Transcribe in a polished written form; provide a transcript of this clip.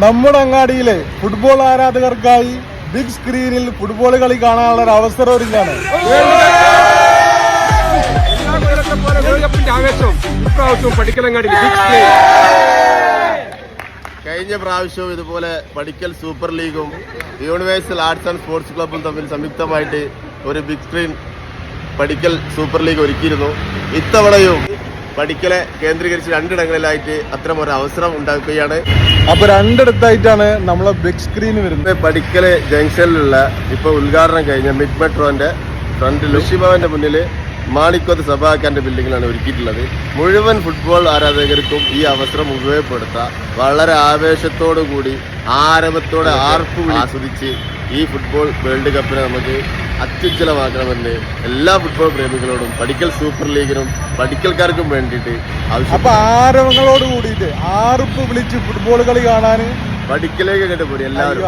നമ്മുടെ അങ്ങാടിയിലെ football ആരാധകർക്കായി big സ്ക്രീനിൽ football കളി കാണാനുള്ള ഒരു അവസരം ഒരുങ്ങാണ്. കഴിഞ്ഞ പ്രാവശ്യവും ഇതുപോലെ പഠിക്കൽ സൂപ്പർ ലീഗും യൂണിവേഴ്സൽ ആർട്സ് ആൻഡ് സ്പോർട്സ് ക്ലബ്ബും തമ്മിൽ സംയുക്തമായിട്ട് ഒരു ബിഗ് സ്ക്രീൻ പഠിക്കൽ സൂപ്പർ ലീഗ് ഒരുക്കിയിരുന്നു. ഇത്തവണയും പഠിക്കലെ കേന്ദ്രീകരിച്ച് രണ്ടിടങ്ങളിലായിട്ട് അത്തരം ഒരു അവസരം ഉണ്ടാക്കുകയാണ്. അപ്പൊ രണ്ടിടത്തായിട്ടാണ് നമ്മളെ ബിഗ് സ്ക്രീൻ വരുന്നത്. പഠിക്കല് ജംഗ്ഷനിലുള്ള ഇപ്പൊ ഉദ്ഘാടനം കഴിഞ്ഞ മിഡ് മെട്രോന്റെ ഫ്രണ്ടിൽ ഋഷിഭവന്റെ മുന്നിൽ മാണിക്കോത്ത് സഭാക്കാന്റെ ബിൽഡിങ്ങിലാണ് ഒരുക്കിയിട്ടുള്ളത്. മുഴുവൻ ഫുട്ബോൾ ആരാധകർക്കും ഈ അവസരം ഉപയോഗപ്പെടുത്താം. വളരെ ആവേശത്തോടു കൂടി ആരവത്തോടെ ആർപ്പു ആസ്വദിച്ച് ഈ ഫുട്ബോൾ വേൾഡ് കപ്പിനെ നമുക്ക് അത്യുജ്വലമാക്കണമെന്ന് എല്ലാ ഫുട്ബോൾ പ്രേമികളോടും പഠിക്കൽ സൂപ്പർ ലീഗിനും പഠിക്കൽക്കാർക്കും വേണ്ടിയിട്ട് അപ്പൊ ആരവങ്ങളോട് കൂടിയിട്ട് ആർപ്പ് വിളിച്ച് ഫുട്ബോൾ കളി കാണാൻ പഠിക്കലേക്ക് കേട്ട് പോയി എല്ലാവരും.